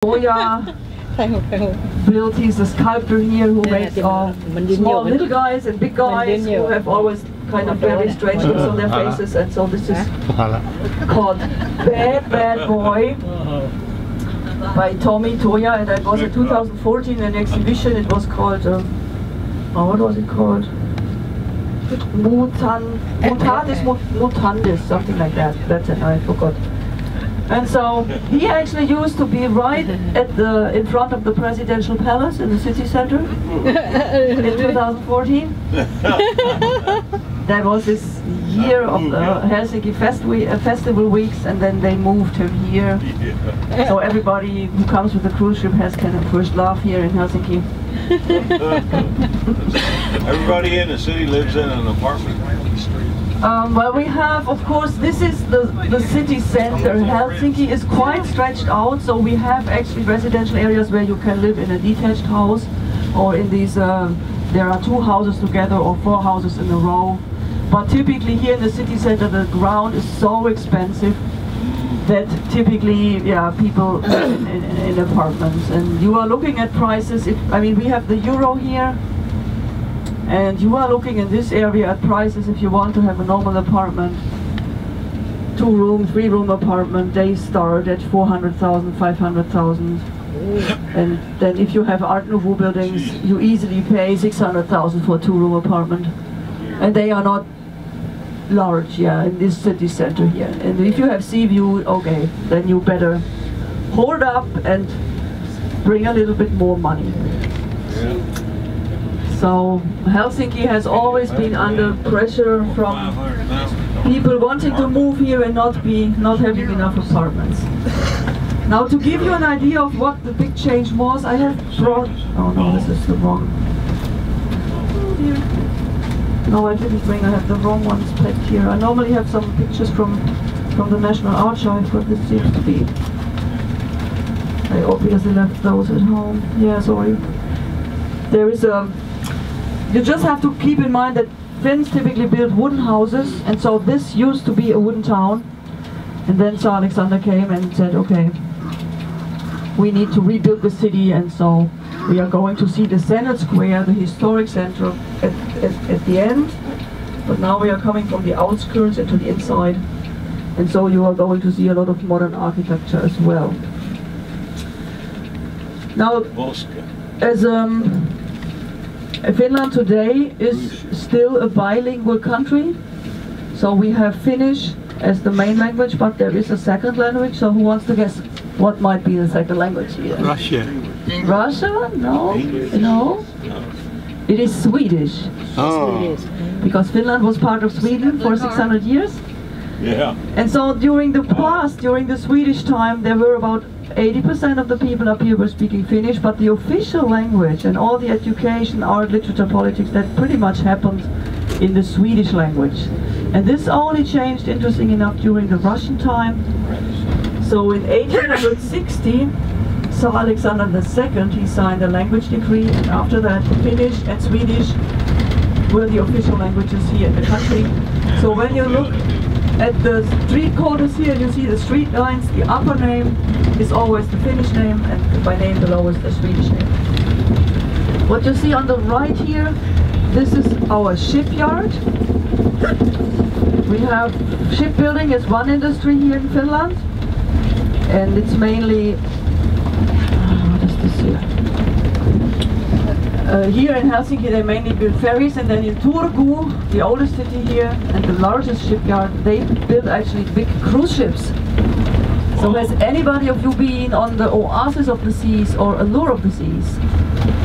Toija built, he's a sculptor here who makes small little guys and big guys who have always kind of very strange looks on their faces, and so this is called Bad Bad Boy by Tommy Toija, and it was in 2014 an exhibition. It was called, what was it called? Mutatis Mutandis, something like that. That's it, I forgot. And so he actually used to be right in front of the presidential palace in the city center in 2014. There was this year of Helsinki festival weeks, and then they moved him here. So everybody who comes with the cruise ship has kind of first love here in Helsinki. Everybody in the city lives in an apartment. Well, we have, of course, this is the city center. Helsinki is quite stretched out, so we have actually residential areas where you can live in a detached house, or in these, there are 2 houses together or 4 houses in a row. But typically here in the city center, the ground is so expensive that typically, yeah, people live in apartments. And you are looking at prices, I mean, we have the euro here, and you are looking in this area at prices if you want to have a normal apartment, 2-room, 3-room apartment, they start at 400,000, 500,000. And then if you have Art Nouveau buildings, you easily pay 600,000 for a 2-room apartment. And they are not large, yeah, in this city center here. And if you have sea view, okay, then you better hold up and bring a little bit more money. So Helsinki has always been under pressure from people wanting to move here and not having enough apartments. Now, to give you an idea of what the big change was, I have brought, oh no, this is the wrong, no, I didn't bring, I have the wrong ones packed here. I normally have some pictures from the National Archive, but this seems to be, I obviously left those at home. Yeah, sorry. There is a, you just have to keep in mind that Finns typically build wooden houses, and so this used to be a wooden town. And then Tsar Alexander came and said, okay, we need to rebuild the city, and so we are going to see the Senate Square, the historic center, at the end. But now we are coming from the outskirts into the inside, and so you are going to see a lot of modern architecture as well. Now, as Finland today is still a bilingual country, so we have Finnish as the main language, but there is a second language. So who wants to guess what might be the second language here? Russia. Russia? No. No. It is Swedish. Oh. Because Finland was part of Sweden for 600 years. Yeah. And so during the past, during the Swedish time, there were about 80% of the people up here were speaking Finnish, but the official language and all the education, art, literature, politics, that pretty much happened in the Swedish language. And this only changed, interesting enough, during the Russian time. So in 1860, Tsar Alexander II, he signed a language decree, and after that Finnish and Swedish were the official languages here in the country. So when you look at the street corners here, you see the street lines, the upper name is always the Finnish name, and by name below is the Swedish name. What you see on the right here, this is our shipyard. We have shipbuilding as one industry here in Finland, and it's mainly, what is this here? Here in Helsinki they mainly build ferries, and then in Turku, the oldest city here and the largest shipyard, they build actually big cruise ships. So has anybody of you been on the Oasis of the Seas or Allure of the Seas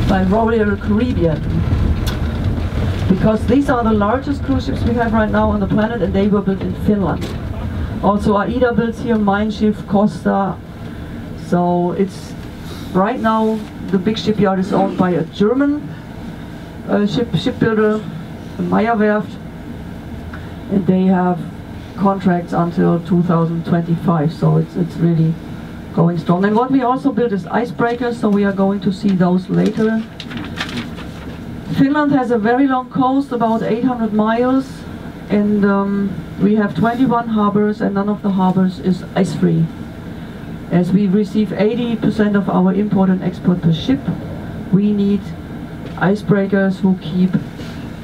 by Royal Caribbean? Because these are the largest cruise ships we have right now on the planet, and they were built in Finland. Also AIDA builds here, Mein Schiff, Costa. So it's, right now the big shipyard is owned by a German shipbuilder, Meyer Werft, and they have contracts until 2025, so it's really going strong. And what we also build is icebreakers, so we are going to see those later. Finland has a very long coast, about 800 miles, and we have 21 harbors, and none of the harbors is ice-free. As we receive 80% of our import and export per ship, we need icebreakers who keep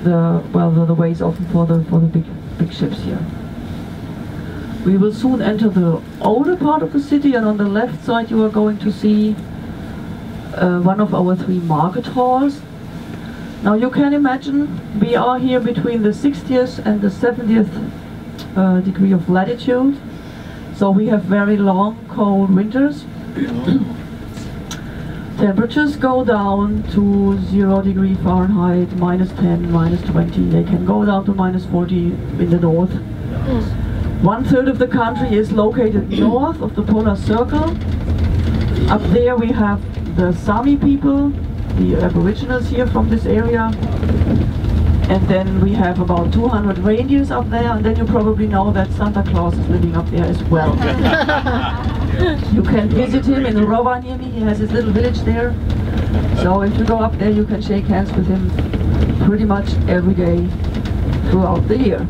the ways open for the big ships here. We will soon enter the older part of the city, and on the left side you are going to see one of our 3 market halls. Now you can imagine we are here between the 60th and the 70th degree of latitude, so we have very long cold winters. Temperatures go down to 0 degree Fahrenheit, -10, -20. They can go down to -40 in the north. 1/3 of the country is located north of the polar circle. Up there we have the Sami people, the aboriginals here from this area. And then we have about 200 reindeers up there, and then you probably know that Santa Claus is living up there as well. You can visit him in Rovaniemi. He has his little village there. So if you go up there, you can shake hands with him pretty much every day throughout the year.